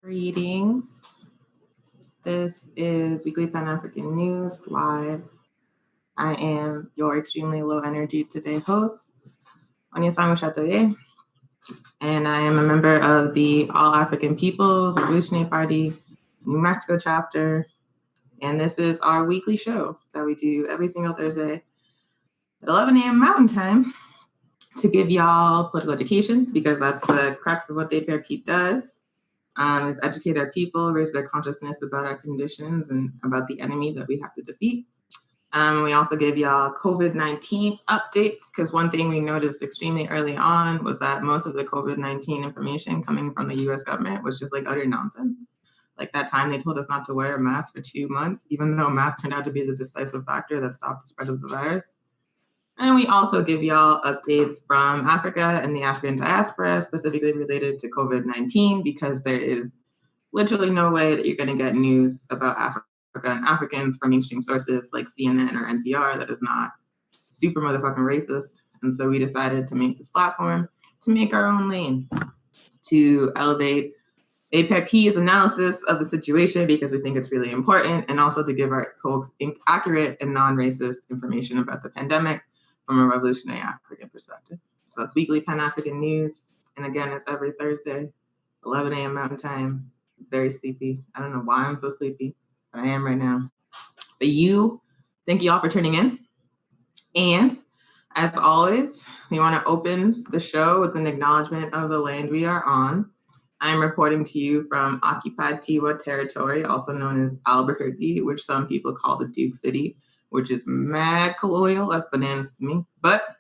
Greetings. This is Weekly Pan African News Live. I am your extremely low energy today host, Onyesango Chatoye, and I am a member of the All African Peoples Revolutionary Party New Mexico chapter. And this is our weekly show that we do every single Thursday at 11 a.m. Mountain Time to give y'all political education, because that's the crux of what the APRP does. Is educate our people, raise their consciousness about our conditions and about the enemy that we have to defeat. We also give y'all COVID-19 updates, because one thing we noticed extremely early on was that most of the COVID-19 information coming from the US government was just like utter nonsense. Like that time they told us not to wear a mask for 2 months, even though masks turned out to be the decisive factor that stopped the spread of the virus. And we also give y'all updates from Africa and the African diaspora, specifically related to COVID-19, because there is literally no way that you're going to get news about Africa and Africans from mainstream sources like CNN or NPR that is not super motherfucking racist. And so we decided to make this platform to make our own lane, to elevate APIP's analysis of the situation, because we think it's really important, and also to give our folks accurate and non-racist information about the pandemic from a revolutionary African perspective. So that's Weekly Pan-African News. And again, it's every Thursday, 11 a.m. Mountain Time. Very sleepy. I don't know why I'm so sleepy, but I am right now. But thank you all for tuning in. And as always, we want to open the show with an acknowledgement of the land we are on. I'm reporting to you from occupied Tiwa territory, also known as Albuquerque, which some people call the Duke City, which is mad colonial. That's bananas to me. But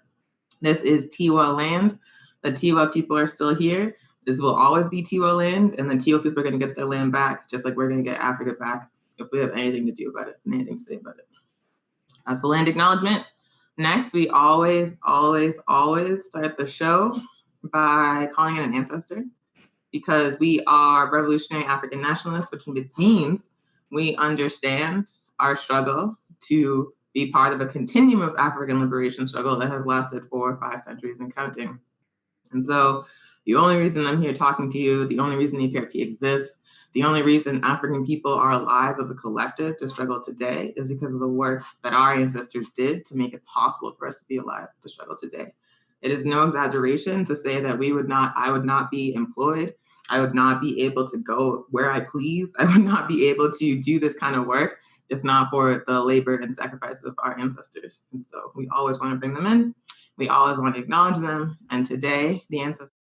this is Tiwa land. The Tiwa people are still here. This will always be Tiwa land, and the Tiwa people are going to get their land back, just like we're going to get Africa back if we have anything to do about it, and anything to say about it. That's the land acknowledgement. Next, we always start the show by calling in an ancestor, because we are revolutionary African nationalists, which means we understand our struggle to be part of a continuum of African liberation struggle that has lasted 4 or 5 centuries and counting. And so the only reason I'm here talking to you, the only reason APRP exists, the only reason African people are alive as a collective to struggle today is because of the work that our ancestors did to make it possible for us to be alive to struggle today. It is no exaggeration to say that I would not be employed. I would not be able to go where I please. I would not be able to do this kind of work if not for the labor and sacrifice of our ancestors. And so we always want to bring them in. We always want to acknowledge them. And today, the ancestors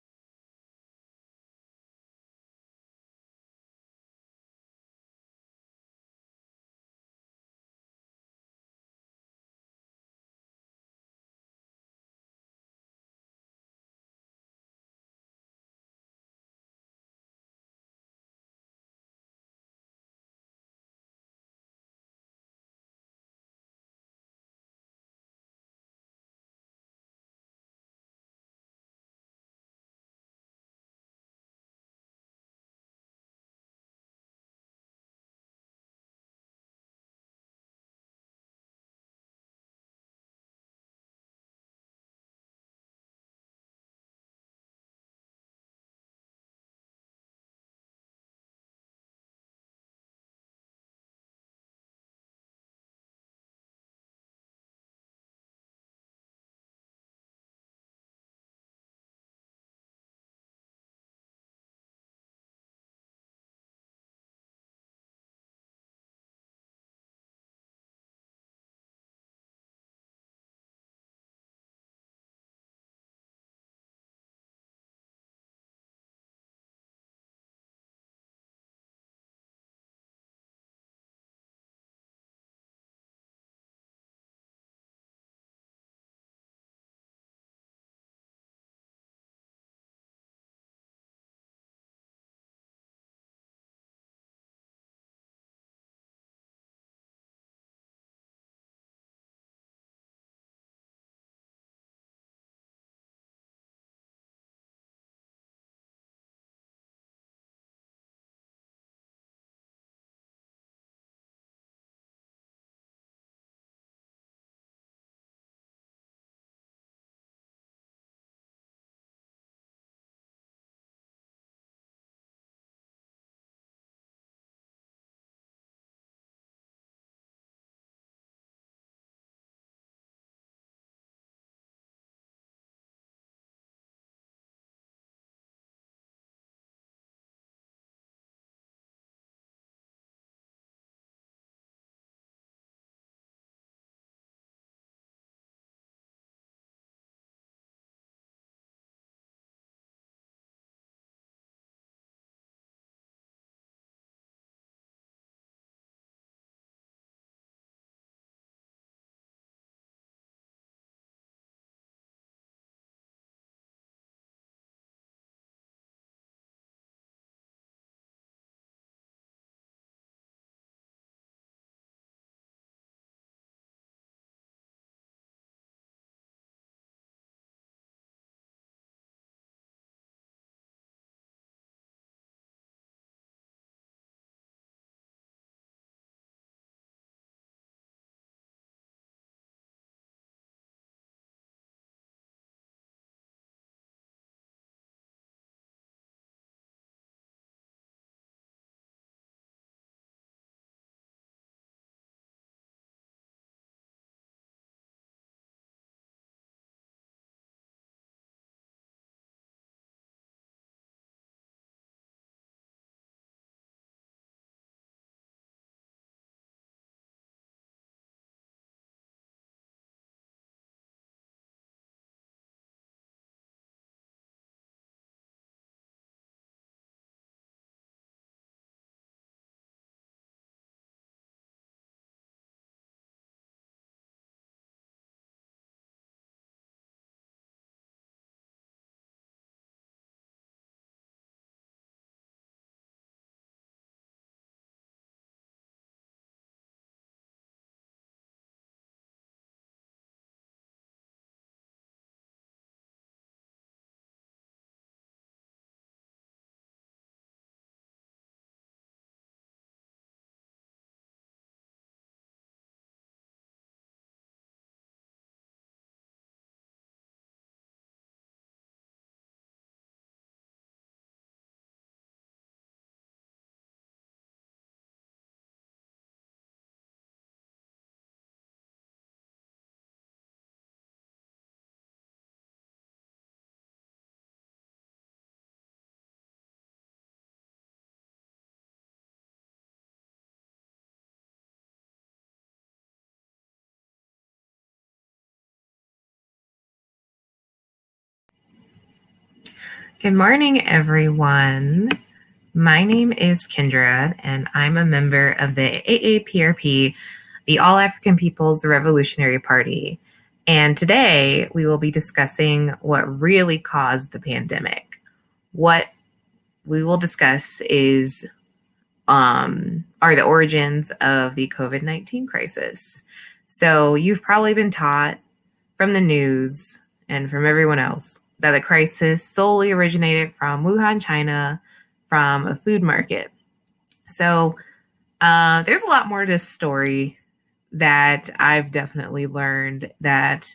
Good morning, everyone. My name is Kendra, and I'm a member of the AAPRP, the All African People's Revolutionary Party. And today we will be discussing what really caused the pandemic. What we will discuss are the origins of the COVID-19 crisis. So you've probably been taught from the news and from everyone else that the crisis solely originated from Wuhan, China, from a food market. So there's a lot more to this story that I've definitely learned that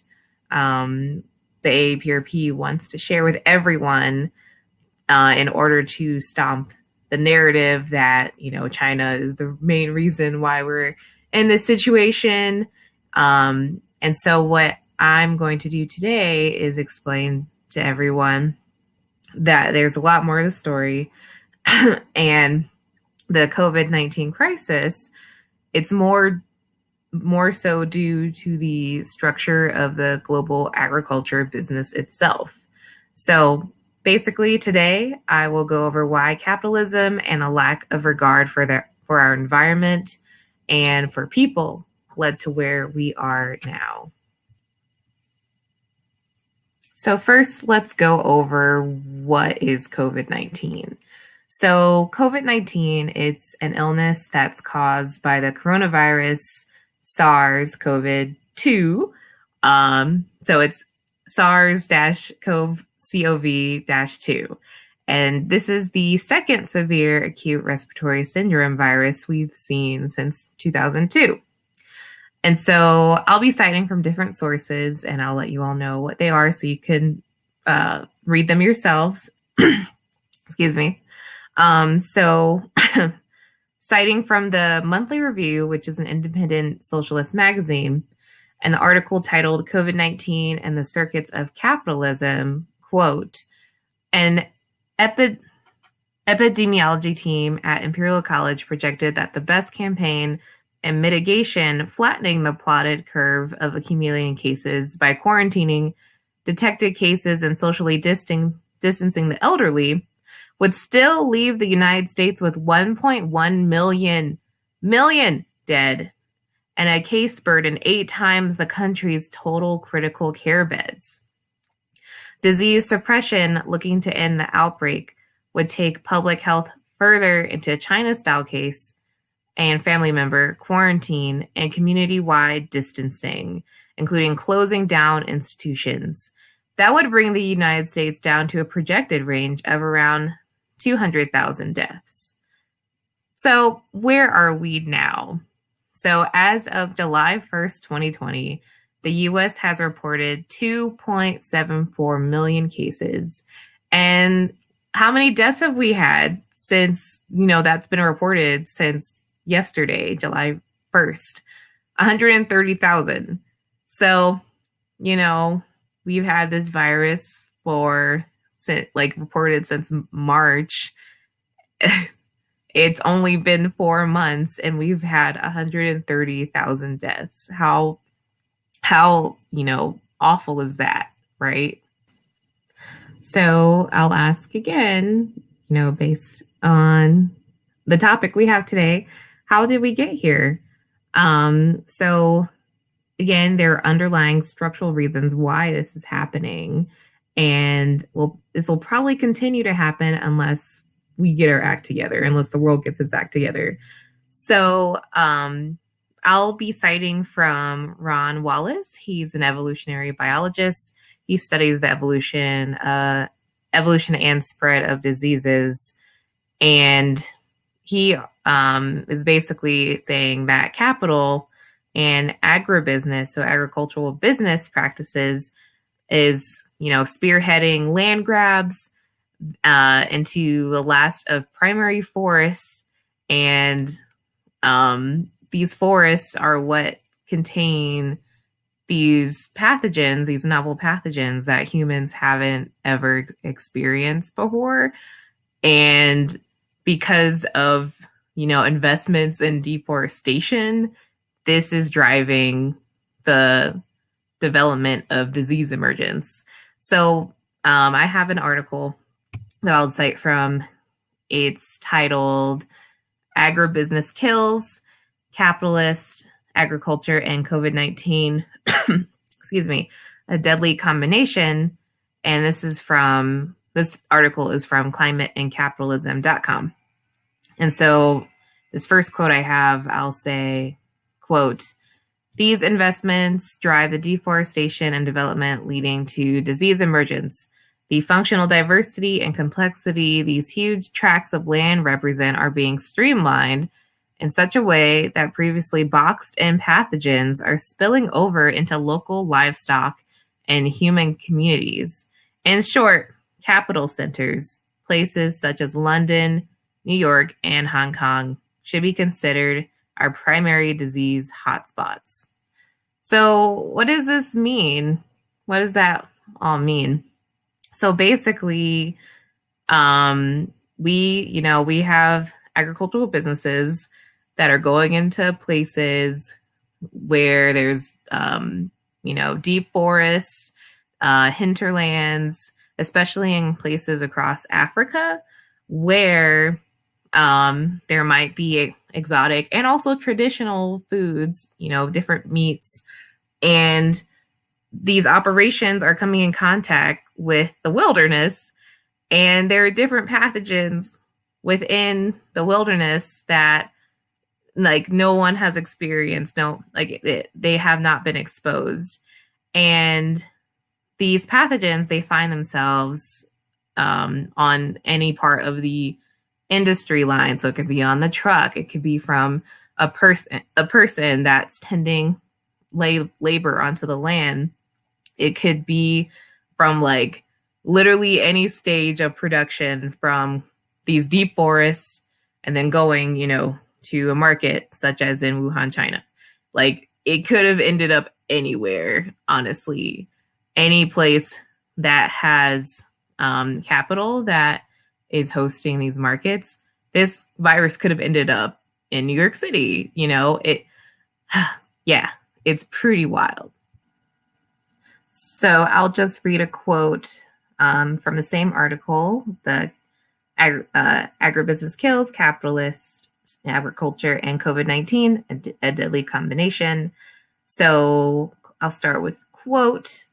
the AAPRP wants to share with everyone in order to stomp the narrative that, China is the main reason why we're in this situation. And so what I'm going to do today is explain to everyone that there's a lot more of the story and the COVID-19 crisis. It's more so due to the structure of the global agriculture business itself. So basically today I will go over why capitalism and a lack of regard for our environment and for people led to where we are now. So first, let's go over what is COVID-19. So COVID-19, it's an illness that's caused by the coronavirus SARS-CoV-2. So it's SARS-CoV-2. And this is the second severe acute respiratory syndrome virus we've seen since 2002. And so I'll be citing from different sources, and I'll let you all know what they are so you can read them yourselves. Excuse me. So citing from the Monthly Review, which is an independent socialist magazine, and the article titled COVID-19 and the Circuits of Capitalism, quote, an epidemiology team at Imperial College projected that the best campaign and mitigation flattening the plotted curve of accumulating cases by quarantining detected cases and socially distancing the elderly would still leave the United States with 1.1 million dead and a case burden 8 times the country's total critical care beds. Disease suppression looking to end the outbreak would take public health further into a China-style case and family member quarantine and community-wide distancing, including closing down institutions. That would bring the United States down to a projected range of around 200,000 deaths. So where are we now? So as of July 1st, 2020, the U.S. has reported 2.74 million cases. And how many deaths have we had since, that's been reported since yesterday, July 1st? 130,000. So, we've had this virus reported since March. It's only been 4 months and we've had 130,000 deaths. How awful is that, right? So I'll ask again, based on the topic we have today, how did we get here? So again, there are underlying structural reasons why this is happening. And this will probably continue to happen unless we get our act together, unless the world gets its act together. So I'll be citing from Ron Wallace. He's an evolutionary biologist. He studies the evolution and spread of diseases. And he is basically saying that capital and agribusiness, so agricultural business practices, is, spearheading land grabs into the last of primary forests. And these forests are what contain these pathogens, these novel pathogens that humans haven't ever experienced before. And because of, investments in deforestation, this is driving the development of disease emergence. So I have an article that I'll cite from. It's titled Agribusiness Kills, Capitalist Agriculture and COVID-19, excuse me, a Deadly Combination. And this article is from climateandcapitalism.com. And so this first quote I have, I'll say, quote, "These investments drive the deforestation and development leading to disease emergence. The functional diversity and complexity these huge tracts of land represent are being streamlined in such a way that previously boxed-in pathogens are spilling over into local livestock and human communities. In short, capital centers, places such as London, New York, and Hong Kong should be considered our primary disease hotspots." So what does this mean? What does that all mean? So basically, we have agricultural businesses that are going into places where there's, deep forests, hinterlands, especially in places across Africa where there might be exotic and also traditional foods, different meats. And these operations are coming in contact with the wilderness, and there are different pathogens within the wilderness that no one has experienced. They have not been exposed. And these pathogens, they find themselves on any part of the industry line. So it could be on the truck. It could be from a person that's tending labor onto the land. It could be from literally any stage of production from these deep forests and then going, to a market such as in Wuhan, China. It could have ended up anywhere, honestly. Any place that has capital that is hosting these markets, this virus could have ended up in New York City. It's pretty wild. So I'll just read a quote from the same article, the Agribusiness Kills, Capitalist Agriculture and COVID-19, a Deadly Combination. So I'll start with quote,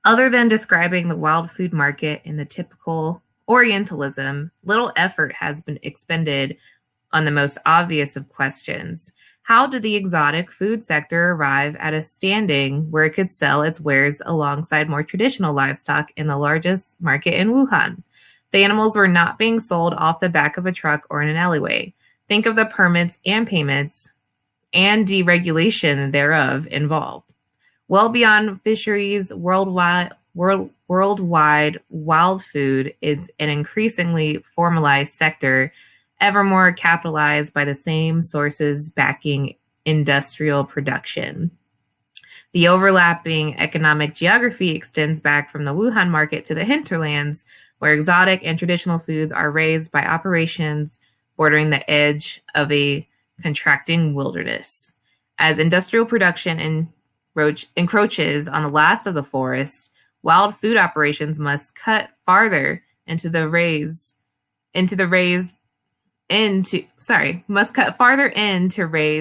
"Other than describing the wild food market in the typical Orientalism, little effort has been expended on the most obvious of questions. How did the exotic food sector arrive at a standing where it could sell its wares alongside more traditional livestock in the largest market in Wuhan? The animals were not being sold off the back of a truck or in an alleyway. Think of the permits and payments and deregulation thereof involved. Well beyond fisheries, worldwide wild food is an increasingly formalized sector, ever more capitalized by the same sources backing industrial production. The overlapping economic geography extends back from the Wuhan market to the hinterlands, where exotic and traditional foods are raised by operations bordering the edge of a contracting wilderness. As industrial production encroaches on the last of the forests, wild food operations must cut farther into raise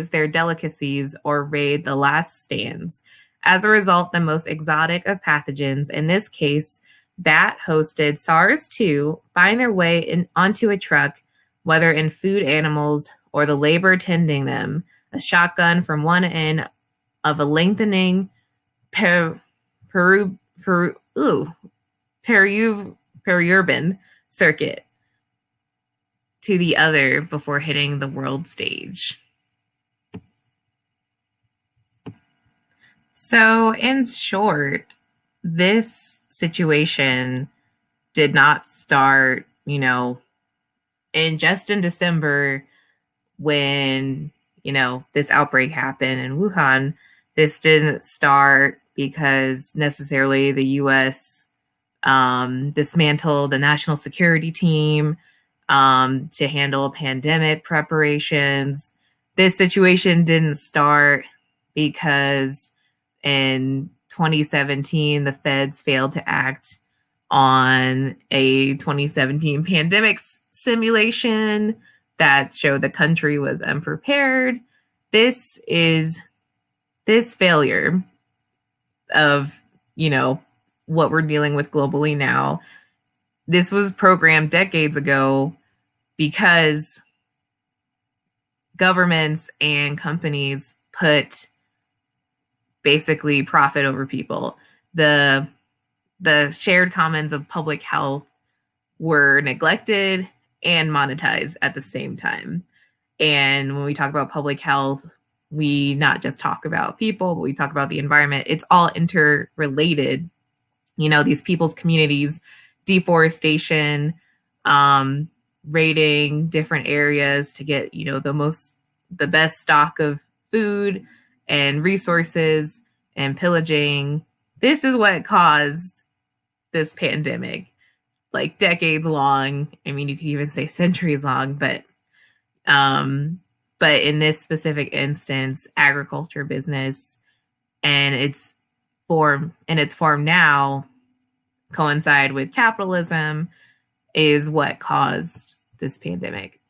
their delicacies or raid the last stands. As a result, the most exotic of pathogens, in this case, bat-hosted SARS-2, find their way onto a truck, whether in food animals or the labor tending them, a shotgun from one end of a lengthening periurban circuit to the other before hitting the world stage. So, in short, this situation did not start, in December when, this outbreak happened in Wuhan. This didn't start because necessarily the U.S. Dismantled the national security team to handle pandemic preparations. This situation didn't start because in 2017, the feds failed to act on a 2017 pandemic simulation that showed the country was unprepared. This failure of, what we're dealing with globally now, this was programmed decades ago because governments and companies put basically profit over people. The shared commons of public health were neglected and monetized at the same time. And when we talk about public health, we not just talk about people, but we talk about the environment. It's all interrelated. These people's communities, deforestation, raiding different areas to get, the best stock of food and resources, and pillaging. This is what caused this pandemic, like decades long. I mean, you could even say centuries long, but in this specific instance, agriculture business and its form now coincide with capitalism is what caused this pandemic.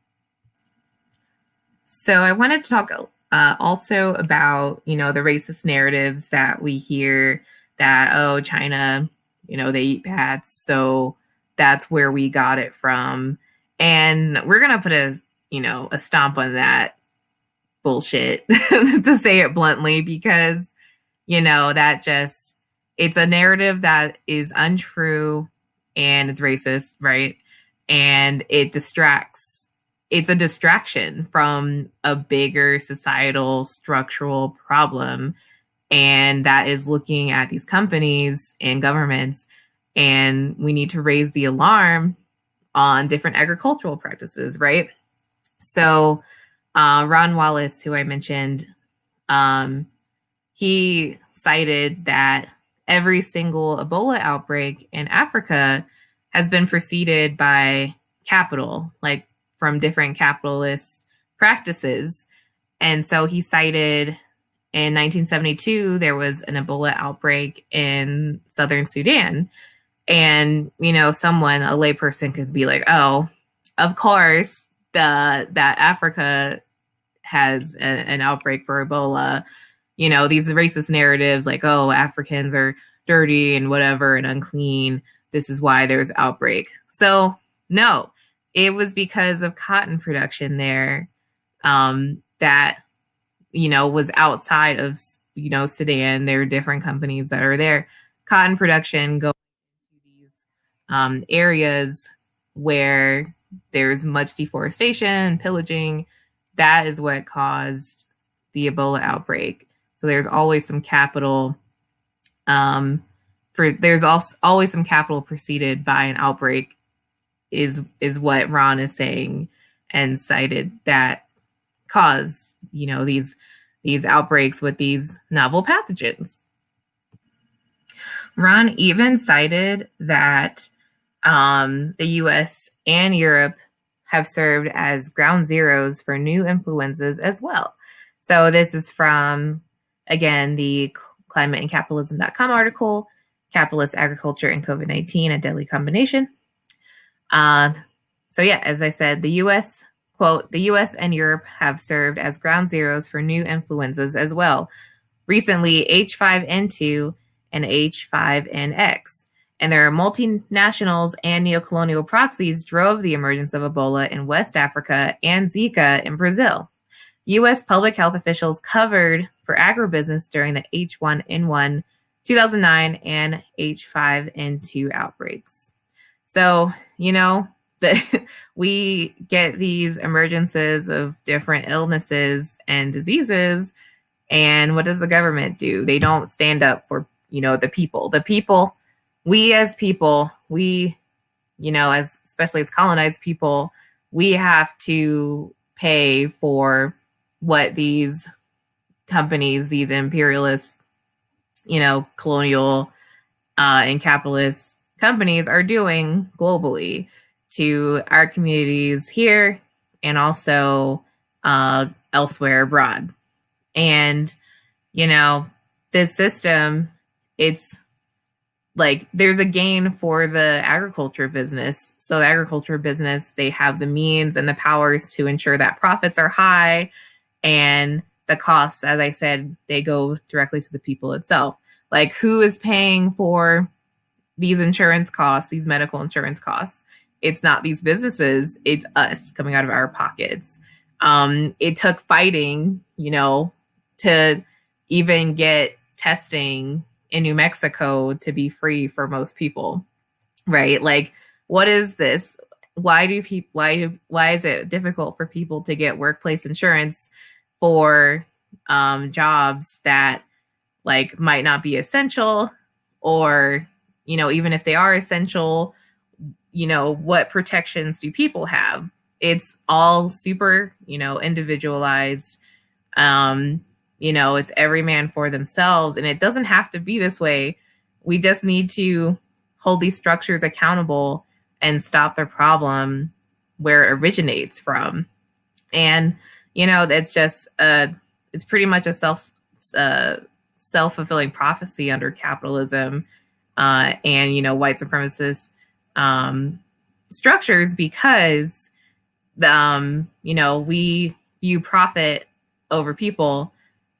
So I wanted to talk also about, the racist narratives that we hear that, oh, China, they eat bats, so that's where we got it from. And we're going to put a stomp on that bullshit, to say it bluntly, because, it's a narrative that is untrue and it's racist, right? And it distracts. It's a distraction from a bigger societal structural problem. And that is looking at these companies and governments. And we need to raise the alarm on different agricultural practices, right? So Ron Wallace, who I mentioned, he cited that every single Ebola outbreak in Africa has been preceded by capital, like from different capitalist practices. And so he cited in 1972, there was an Ebola outbreak in southern Sudan. And, someone, a layperson could be like, oh, of course, that Africa has an outbreak for Ebola. These racist narratives like, oh, Africans are dirty and whatever and unclean. This is why there's outbreak. So no, it was because of cotton production there that, was outside of, Sudan. There are different companies that are there. Cotton production goes to these areas where there's much deforestation, pillaging. That is what caused the Ebola outbreak. So there's always some capital. There's also always some capital preceded by an outbreak, is what Ron is saying, and cited that caused these outbreaks with these novel pathogens. Ron even cited that the U.S. and Europe have served as ground zeros for new influenzas as well. So this is from, again, the climateandcapitalism.com article, Capitalist Agriculture and COVID-19, a Deadly Combination. So yeah, as I said, the U.S., quote, the U.S. and Europe have served as ground zeros for new influenzas as well. Recently, H5N2 and H5NX. And their multinationals and neocolonial proxies drove the emergence of Ebola in West Africa and Zika in Brazil. U.S. public health officials covered for agribusiness during the H1N1 2009 and H5N2 outbreaks. So, we get these emergences of different illnesses and diseases. And what does the government do? They don't stand up for, the people. The people, we as people, especially as colonized people, we have to pay for what these companies, these imperialist, colonial and capitalist companies are doing globally to our communities here and also elsewhere abroad. And, this system, it's like there's a gain for the agriculture business. So the agriculture business, they have the means and the powers to ensure that profits are high, and the costs, as I said, they go directly to the people itself. Like, who is paying for these insurance costs, these medical insurance costs? It's not these businesses, it's us coming out of our pockets. It took fighting, to even get testing in New Mexico to be free for most people, right? Like, what is this? Why is it difficult for people to get workplace insurance for jobs that like might not be essential, or even if they are essential, what protections do people have? It's all super individualized. It's every man for themselves, and it doesn't have to be this way. We just need to hold these structures accountable and stop the problem where it originates from. And it's just it's pretty much a self-fulfilling prophecy under capitalism and white supremacist structures, because we view profit over people.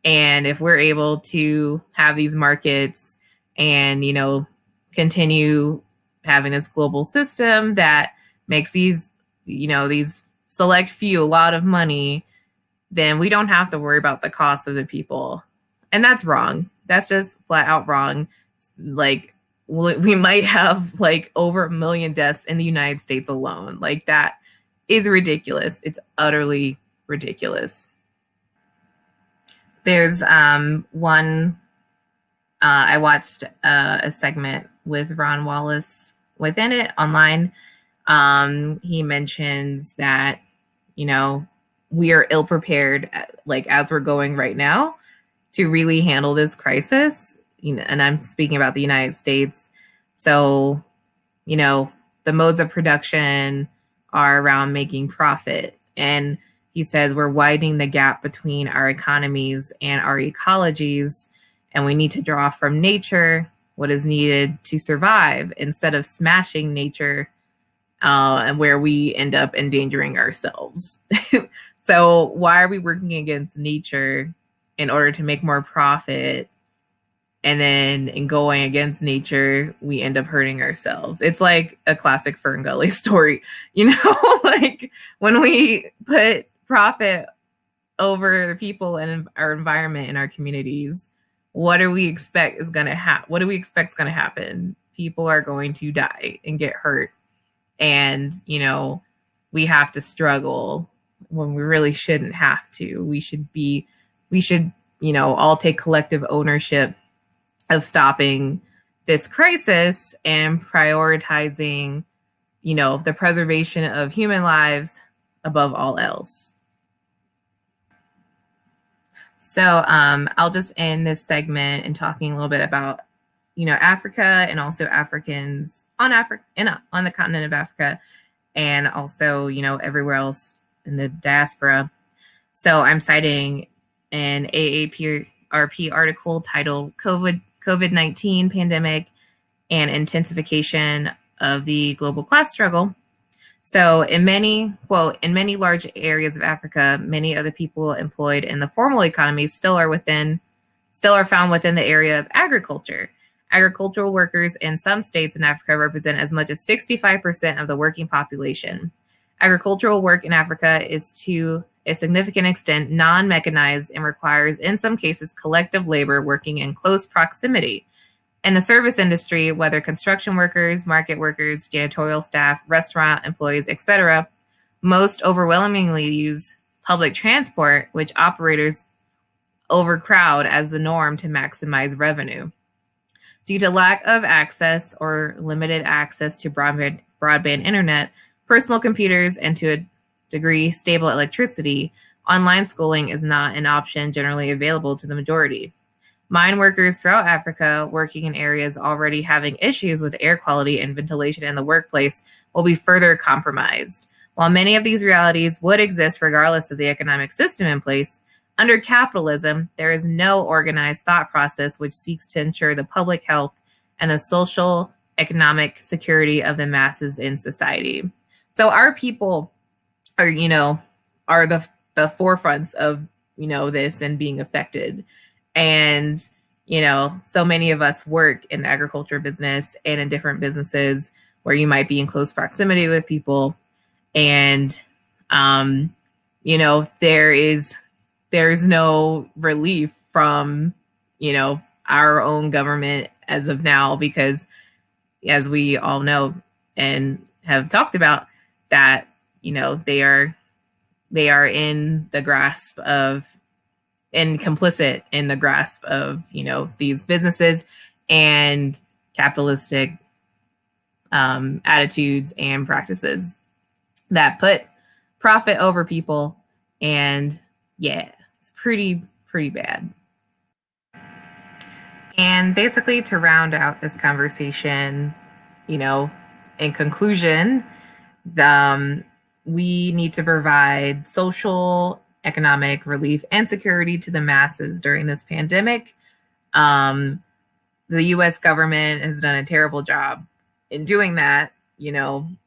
And if we're able to have these markets and continue having this global system that makes these select few a lot of money, then we don't have to worry about the cost of the people. And that's wrong. That's just flat out wrong. Like, we might have like over 1 million deaths in the United States alone. Like, that is ridiculous. It's utterly ridiculous. There's one, I watched a segment with Ron Wallace within it online. He mentions that, we are ill prepared, like as we're going right now, to really handle this crisis. And I'm speaking about the United States. So, the modes of production are around making profit. And he says we're widening the gap between our economies and our ecologies, and we need to draw from nature what is needed to survive instead of smashing nature, and where we end up endangering ourselves. So why are we working against nature in order to make more profit? And then in going against nature, we end up hurting ourselves. It's like a classic Fern Gully story, like when we put profit over the people and our environment and our communities, what do we expect is going to happen? What do we expect is going to happen? People are going to die and get hurt. And, we have to struggle when we really shouldn't have to. We should, all take collective ownership of stopping this crisis and prioritizing, the preservation of human lives above all else. So I'll just end this segment and talking a little bit about, Africa and also Africans on the continent of Africa, and also, everywhere else in the diaspora. So I'm citing an AARP article titled COVID-19 Pandemic and Intensification of the Global Class Struggle. So in many large areas of Africa, many of the people employed in the formal economy still are found within the area of agriculture. Agricultural workers in some states in Africa represent as much as 65% of the working population. Agricultural work in Africa is to a significant extent non-mechanized and requires, in some cases, collective labor working in close proximity. In the service industry, whether construction workers, market workers, janitorial staff, restaurant employees, etc., most overwhelmingly use public transport, which operators overcrowd as the norm to maximize revenue. Due to lack of access or limited access to broadband internet, personal computers, and to a degree stable electricity, online schooling is not an option generally available to the majority. Mine workers throughout Africa working in areas already having issues with air quality and ventilation in the workplace will be further compromised. While many of these realities would exist regardless of the economic system in place, under capitalism, there is no organized thought process which seeks to ensure the public health and the social, economic security of the masses in society. So our people are, are the forefronts of, this and being affected. And, so many of us work in the agriculture business and in different businesses where you might be in close proximity with people. And, there's no relief from, our own government as of now, because as we all know and have talked about, that, they are in the grasp of and complicit in the grasp of, these businesses and capitalistic attitudes and practices that put profit over people. And yeah, it's pretty bad. And basically, to round out this conversation, in conclusion, we need to provide social, economic relief and security to the masses during this pandemic. The US government has done a terrible job in doing that.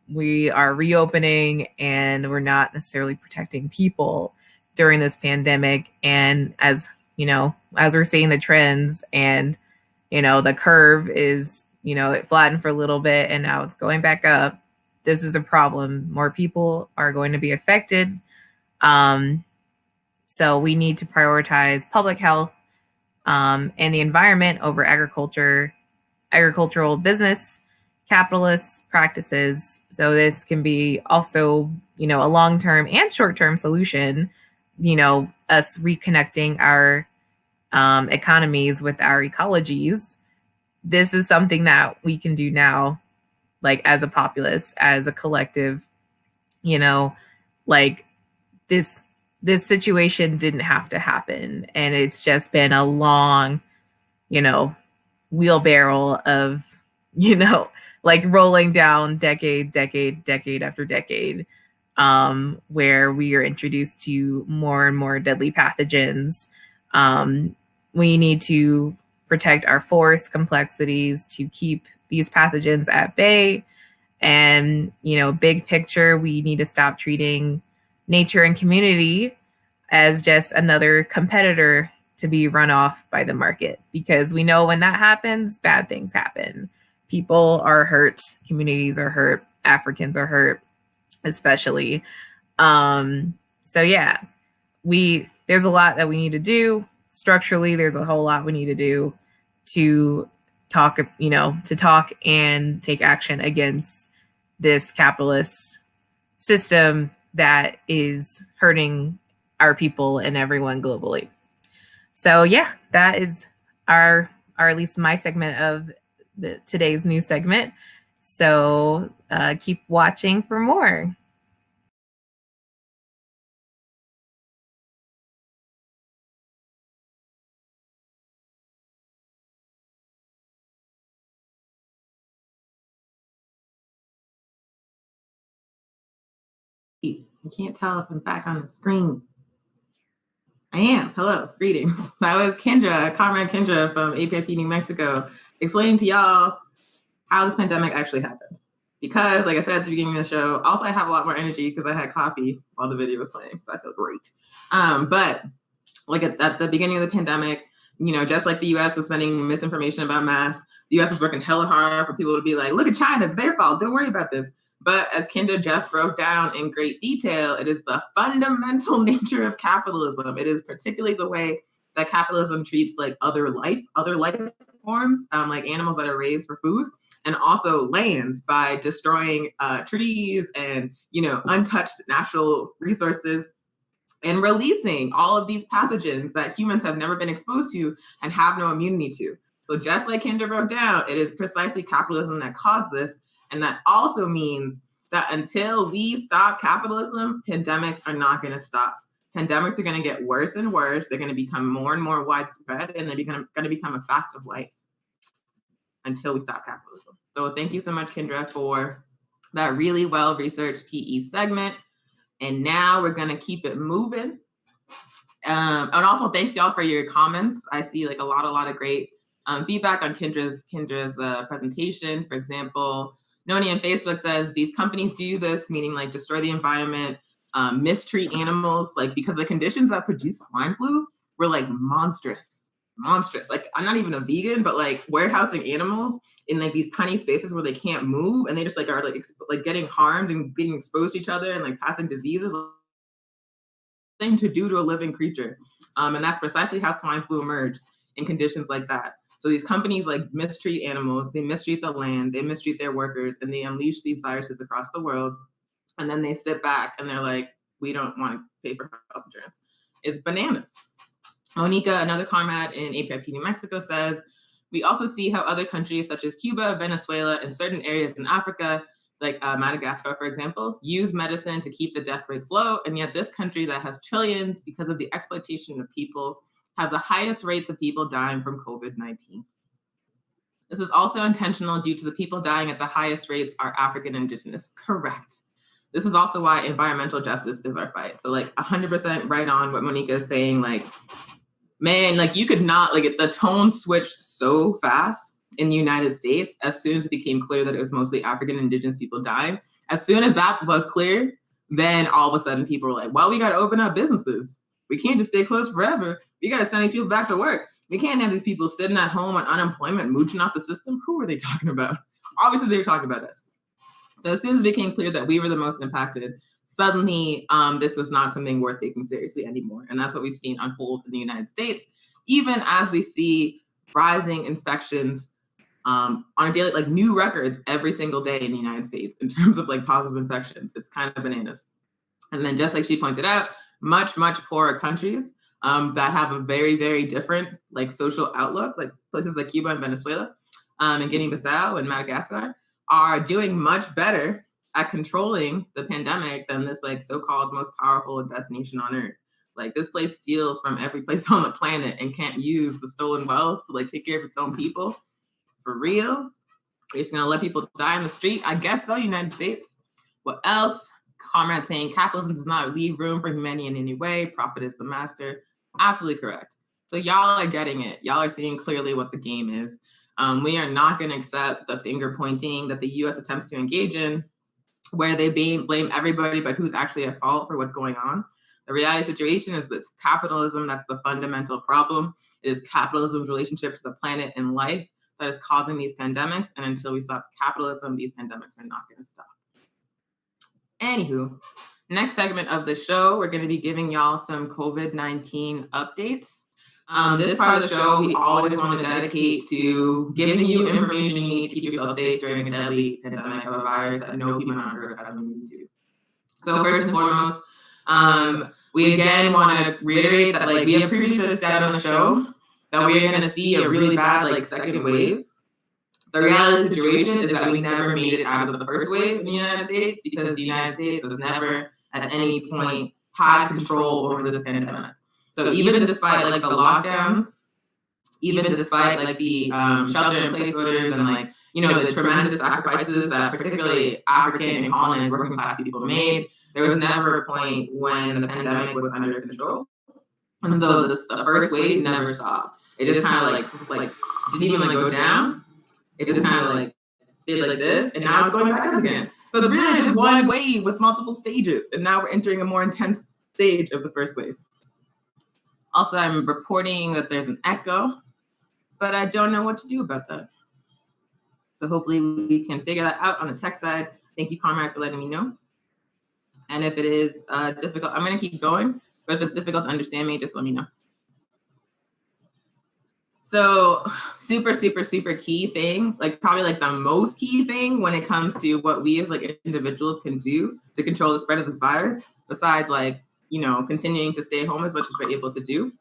We are reopening and we're not necessarily protecting people during this pandemic. And as we're seeing the trends and, the curve is, it flattened for a little bit and now it's going back up. This is a problem. More people are going to be affected. So we need to prioritize public health and the environment over agricultural business, capitalist practices. So this can be also, a long-term and short-term solution, us reconnecting our economies with our ecologies. This is something that we can do now, like as a populace, as a collective, like this situation didn't have to happen. And it's just been a long, wheelbarrow of, like rolling down decade after decade, where we are introduced to more and more deadly pathogens. We need to protect our forest complexities to keep these pathogens at bay. And, big picture, we need to stop treating nature and community as just another competitor to be run off by the market, because we know when that happens, bad things happen. People are hurt, communities are hurt, Africans are hurt, especially. So yeah, there's a lot that we need to do. Structurally, there's a whole lot we need to do to talk and take action against this capitalist system that is hurting our people and everyone globally. So yeah, that is our or at least my segment of today's news segment. So keep watching for more. I can't tell if I'm back on the screen. I am. Hello, greetings. That was Kendra, Comrade Kendra from APIP New Mexico, explaining to y'all how this pandemic actually happened. Because, like I said at the beginning of the show, also I have a lot more energy because I had coffee while the video was playing, so I feel great. But like at the beginning of the pandemic, just like the US was spreading misinformation about masks, the US was working hella hard for people to be like, look at China, it's their fault, don't worry about this. But as Kendra just broke down in great detail, it is the fundamental nature of capitalism. It is particularly the way that capitalism treats like other life forms, like animals that are raised for food, and also lands by destroying trees and untouched natural resources, and releasing all of these pathogens that humans have never been exposed to and have no immunity to. So just like Kendra broke down, it is precisely capitalism that caused this. And that also means that until we stop capitalism, pandemics are not going to stop. Pandemics are going to get worse and worse. They're going to become more and more widespread, and they're going to become a fact of life until we stop capitalism. So thank you so much, Kendra, for that really well-researched PE segment. And now we're going to keep it moving. And also thanks y'all for your comments. I see like a lot of great feedback on Kendra's presentation. For example, Noni on Facebook says these companies do this, meaning like destroy the environment, mistreat animals, like because the conditions that produce swine flu were like monstrous. Like I'm not even a vegan, but like warehousing animals in like these tiny spaces where they can't move and they just like are like getting harmed and being exposed to each other and like passing diseases. Thing to do to a living creature, and that's precisely how swine flu emerged in conditions like that. So these companies like mistreat animals, they mistreat the land, they mistreat their workers, and they unleash these viruses across the world. And then they sit back and they're like, we don't want to pay for health insurance. It's bananas. Monica, another comrade in APIP New Mexico, says, we also see how other countries such as Cuba, Venezuela, and certain areas in Africa, like Madagascar, for example, use medicine to keep the death rates low. And yet this country that has trillions because of the exploitation of people have the highest rates of people dying from COVID-19. This is also intentional due to the people dying at the highest rates are African indigenous. Correct. This is also why environmental justice is our fight. So like 100% right on what Monica is saying, like, man, like you could not, like the tone switched so fast in the United States as soon as it became clear that it was mostly African indigenous people dying. As soon as that was clear, then all of a sudden people were like, well, we got to open up businesses. We can't just stay closed forever. We got to send these people back to work. We can't have these people sitting at home on unemployment, mooching off the system. Who were they talking about? Obviously, they were talking about us. So as soon as it became clear that we were the most impacted, suddenly this was not something worth taking seriously anymore. And that's what we've seen unfold in the United States, even as we see rising infections on a daily, like new records every single day in the United States in terms of like positive infections. It's kind of bananas. And then just like she pointed out, much, much poorer countries that have a very, very different like social outlook, like places like Cuba and Venezuela and Guinea-Bissau and Madagascar are doing much better at controlling the pandemic than this like so-called most powerful and best nation on earth. Like this place steals from every place on the planet and can't use the stolen wealth to like take care of its own people. For real? You're just gonna let people die in the street? I guess so, United States. What else? Comrade saying capitalism does not leave room for humanity in any way. Profit is the master. Absolutely correct. So y'all are getting it. Y'all are seeing clearly what the game is. We are not going to accept the finger pointing that the U.S. attempts to engage in, where they blame everybody but who's actually at fault for what's going on. The reality situation is that it's capitalism that's the fundamental problem. It is capitalism's relationship to the planet and life that is causing these pandemics. And until we stop capitalism, these pandemics are not going to stop. Anywho, next segment of the show, we're going to be giving y'all some COVID-19 updates. This part of the show, we always want to dedicate to giving you information you need to keep yourself safe during a deadly pandemic of a virus that no human on earth has immunity to. So first and foremost, we again want to reiterate that like we have previously said on the show that we're going to see a really bad like second wave. The reality of the situation is that we never made it out of the first wave in the United States because the United States has never at any point had control over this pandemic. So even despite like the lockdowns, even despite like the shelter-in-place orders and like, you know, the tremendous sacrifices that particularly African and colonized working class people made, there was never a point when the pandemic was under control. And so the first wave never stopped. It just kind of like didn't even like go down. It just kind of like stayed like this, and now it's going back up again. So it's really just one wave with multiple stages, and now we're entering a more intense stage of the first wave. Also, I'm reporting that there's an echo, but I don't know what to do about that. So hopefully we can figure that out on the tech side. Thank you, Comrade, for letting me know. And if it is difficult, I'm going to keep going, but if it's difficult to understand me, just let me know. So super, super, super key thing, like probably like the most key thing when it comes to what we as like individuals can do to control the spread of this virus, besides like, you know, continuing to stay home as much as we're able to do,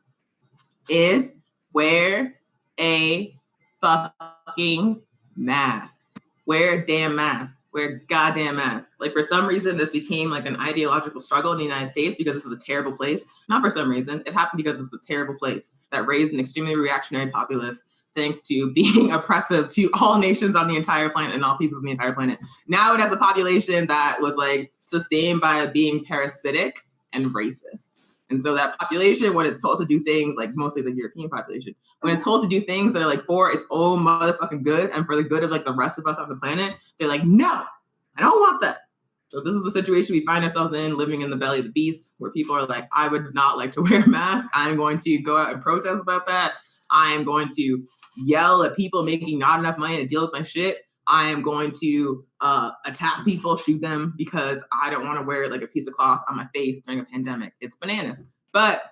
is wear a fucking mask. Wear a damn mask. Wear a goddamn mask. Like for some reason, this became like an ideological struggle in the United States because this is a terrible place. Not for some reason. It happened because it's a terrible place that raised an extremely reactionary populace thanks to being oppressive to all nations on the entire planet and all peoples on the entire planet. Now it has a population that was like sustained by being parasitic and racist. And so that population, when it's told to do things, like mostly the European population, when it's told to do things that are like for its own motherfucking good and for the good of like the rest of us on the planet, they're like, no, I don't want that. So this is the situation we find ourselves in, living in the belly of the beast, where people are like, I would not like to wear a mask. I'm going to go out and protest about that. I am going to yell at people making not enough money to deal with my shit. I am going to attack people, shoot them, because I don't want to wear like a piece of cloth on my face during a pandemic. It's bananas. But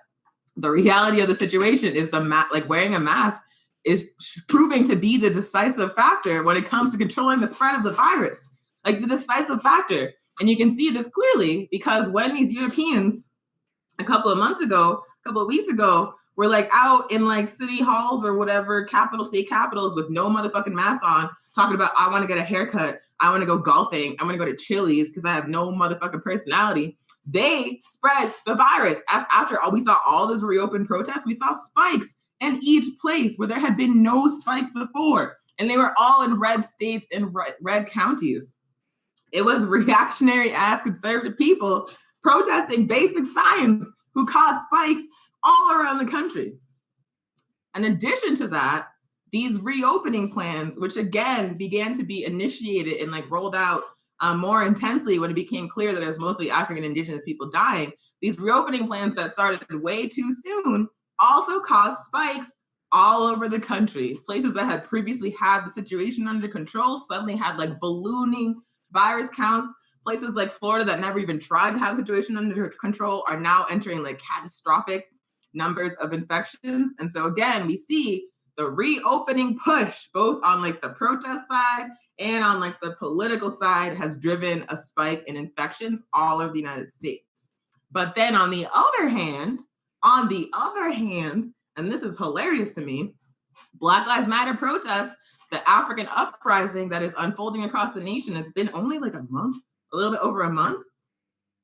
the reality of the situation is like wearing a mask is proving to be the decisive factor when it comes to controlling the spread of the virus. Like the decisive factor. And you can see this clearly because when these Europeans a couple of weeks ago, were like out in like city halls or whatever, state capitals with no motherfucking mask on, talking about, I want to get a haircut. I want to go golfing. I want to go to Chili's because I have no motherfucking personality. They spread the virus. After we saw all those reopened protests, we saw spikes in each place where there had been no spikes before. And they were all in red states and red counties. It was reactionary ass conservative people protesting basic science who caused spikes all around the country. In addition to that, these reopening plans, which again began to be initiated and like rolled out more intensely when it became clear that it was mostly African indigenous people dying, these reopening plans that started way too soon also caused spikes all over the country. Places that had previously had the situation under control suddenly had like ballooning virus counts. Places like Florida that never even tried to have the situation under control are now entering like catastrophic numbers of infections. And so again, we see the reopening push, both on like the protest side and on like the political side, has driven a spike in infections all over the United States. But then on the other hand, and this is hilarious to me, Black Lives Matter protests, the African uprising that is unfolding across the nation, it's been only like a month, a little bit over a month,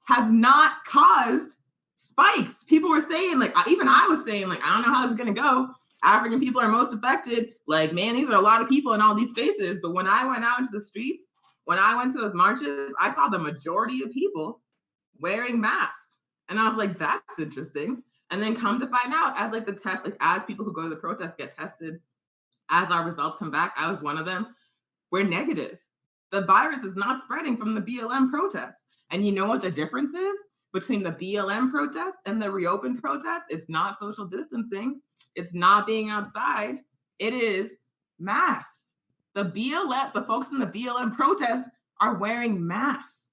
has not caused spikes. People were saying, like, even I was saying, like, I don't know how this is going to go. African people are most affected. Like, man, these are a lot of people in all these spaces. But when I went out into the streets, when I went to those marches, I saw the majority of people wearing masks. And I was like, that's interesting. And then come to find out, as like the test, like as people who go to the protest get tested, as our results come back, I was one of them, we're negative. The virus is not spreading from the BLM protests. And you know what the difference is between the BLM protest and the reopened protest? It's not social distancing. It's not being outside. It is masks. The folks in the BLM protests are wearing masks.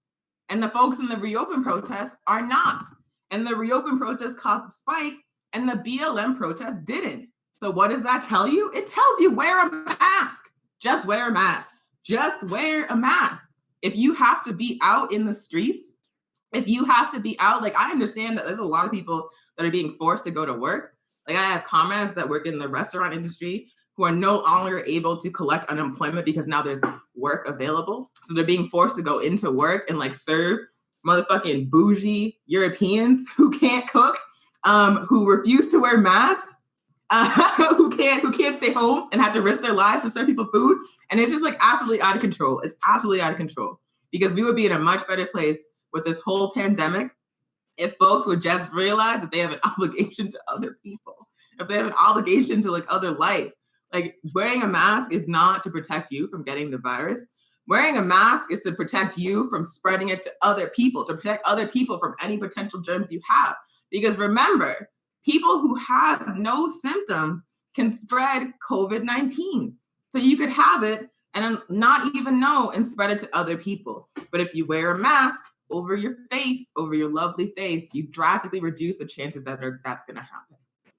And the folks in the reopened protests are not. And the reopened protest caused a spike and the BLM protest didn't. So what does that tell you? It tells you wear a mask. Just wear a mask. Just wear a mask. If you have to be out in the streets, if you have to be out, like I understand that there's a lot of people that are being forced to go to work. Like I have comrades that work in the restaurant industry who are no longer able to collect unemployment because now there's work available. So they're being forced to go into work and like serve motherfucking bougie Europeans who can't cook, who refuse to wear masks, who can't stay home and have to risk their lives to serve people food. And it's just like absolutely out of control. It's absolutely out of control because we would be in a much better place with this whole pandemic if folks would just realize that they have an obligation to other people, if they have an obligation to like other life. Like wearing a mask is not to protect you from getting the virus. Wearing a mask is to protect you from spreading it to other people, to protect other people from any potential germs you have. Because remember, people who have no symptoms can spread COVID-19. So you could have it and not even know and spread it to other people. But if you wear a mask over your face, over your lovely face, you drastically reduce the chances that that's going to happen.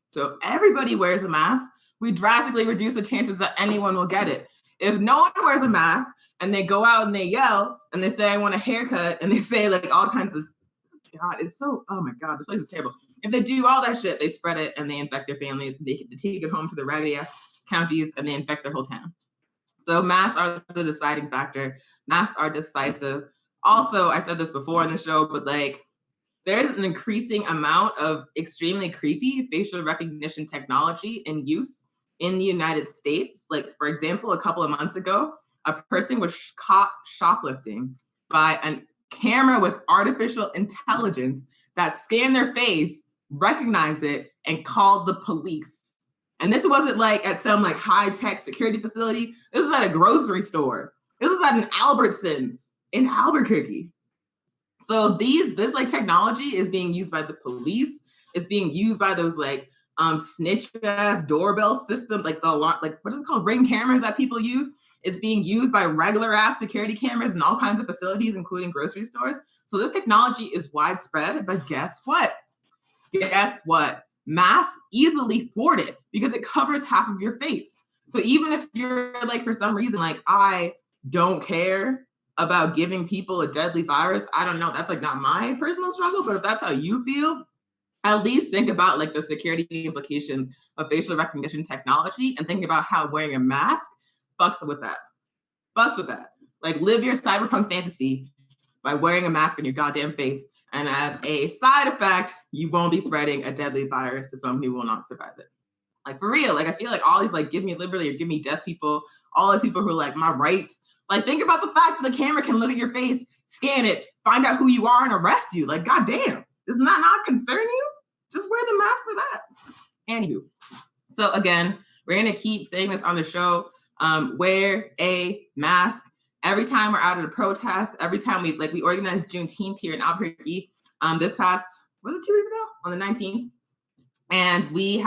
So if everybody wears a mask, we drastically reduce the chances that anyone will get it. If no one wears a mask and they go out and they yell and they say, I want a haircut, and they say like all kinds of, God, it's so, oh my God, this place is terrible. If they do all that shit, they spread it and they infect their families. They take it home to the raggedy ass counties and they infect their whole town. So masks are the deciding factor. Masks are decisive. Also, I said this before in the show, but like there's an increasing amount of extremely creepy facial recognition technology in use in the United States. Like, for example, a couple of months ago, a person was caught shoplifting by a camera with artificial intelligence that scanned their face recognized it and called the police. And this wasn't like at some like high-tech security facility. This was at a grocery store. This was at an Albertsons in Albuquerque. So this like technology is being used by the police. It's being used by those like snitch ass doorbell systems, like the like what is it called, Ring cameras that people use. It's being used by regular ass security cameras in all kinds of facilities, including grocery stores. So this technology is widespread, but guess what? Guess what? Masks easily thwart it because it covers half of your face. So even if you're like, for some reason, like, I don't care about giving people a deadly virus, I don't know, that's like not my personal struggle, but if that's how you feel, at least think about like the security implications of facial recognition technology and think about how wearing a mask fucks with that. Like, live your cyberpunk fantasy by wearing a mask on your goddamn face. And as a side effect, you won't be spreading a deadly virus to someone who will not survive it. Like, for real, like, I feel like all these like give me liberty or give me death people, all the people who are like my rights, like, think about the fact that the camera can look at your face, scan it, find out who you are, and arrest you. Like, goddamn, does that not concern you? Just wear the mask for that. Anywho, so again, we're gonna keep saying this on the show. Wear a mask. Every time we're out at a protest, every time we organized Juneteenth here in Albuquerque, this past, was it 2 weeks ago? On the 19th. And we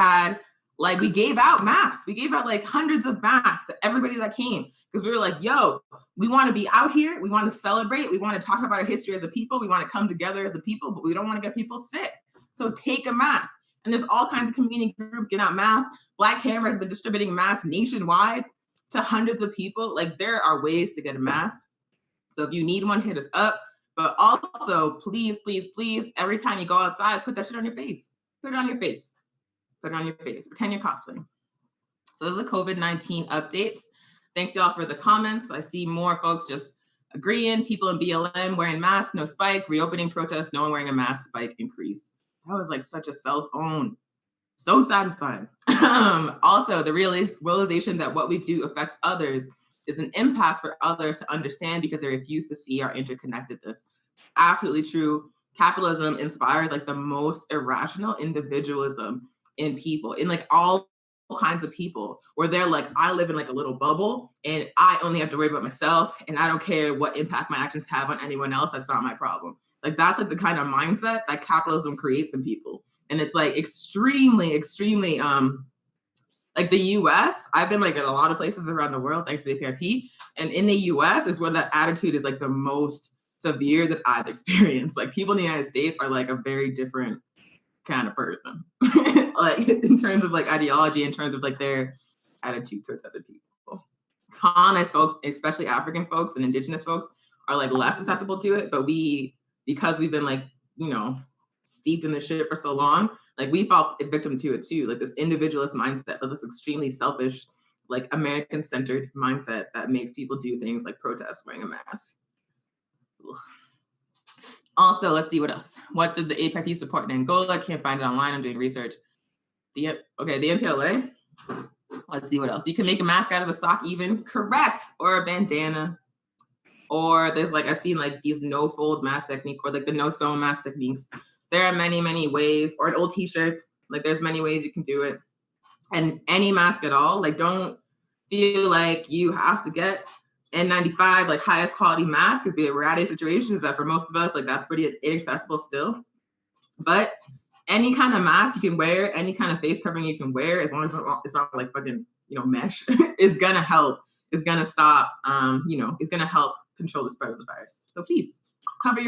gave out masks. We gave out like hundreds of masks to everybody that came because we were like, yo, we want to be out here. We want to celebrate. We want to talk about our history as a people. We want to come together as a people, but we don't want to get people sick. So take a mask. And there's all kinds of community groups getting out masks. Black Hammer has been distributing masks nationwide to hundreds of people. Like, there are ways to get a mask. So if you need one, hit us up. But also, please, please, please, every time you go outside, put that shit on your face. Put it on your face. Put it on your face. Pretend you're cosplaying. So those are the COVID-19 updates. Thanks y'all for the comments. I see more folks just agreeing. People in BLM wearing masks, no spike. Reopening protests, no one wearing a mask, spike increase. That was like such a self-own. So satisfying. Also, the realization that what we do affects others is an impasse for others to understand because they refuse to see our interconnectedness. Absolutely true. Capitalism inspires like the most irrational individualism in people, in like all kinds of people, where they're like, I live in like a little bubble and I only have to worry about myself and I don't care what impact my actions have on anyone else. That's not my problem. Like, that's like the kind of mindset that capitalism creates in people. And it's like extremely, extremely, like the US, I've been like in a lot of places around the world, thanks to the APRP. And in the US is where that attitude is like the most severe that I've experienced. Like, people in the United States are like a very different kind of person, like in terms of like ideology, in terms of like their attitude towards other people. Colonized folks, especially African folks and indigenous folks, are like less susceptible to it. But because we've been like, steeped in the shit for so long, like we fall victim to it too. Like this individualist mindset, this extremely selfish, like American-centered mindset that makes people do things like protest wearing a mask. Ugh. Also, let's see what else. What did the APRP support in Angola? Can't find it online. I'm doing research. The MPLA. Let's see what else. You can make a mask out of a sock even. Correct. Or a bandana. Or there's like, I've seen like these no-fold mask technique or like the no-sew mask techniques. There are many, many ways. Or an old t-shirt. Like, there's many ways you can do it. And any mask at all. Like, don't feel like you have to get N95, like highest quality mask. Could be a variety of situations that for most of us, like that's pretty inaccessible still. But any kind of mask you can wear, any kind of face covering you can wear, as long as it's not like fucking, mesh, is gonna help. Is gonna stop, is gonna help control the spread of the virus. So please cover your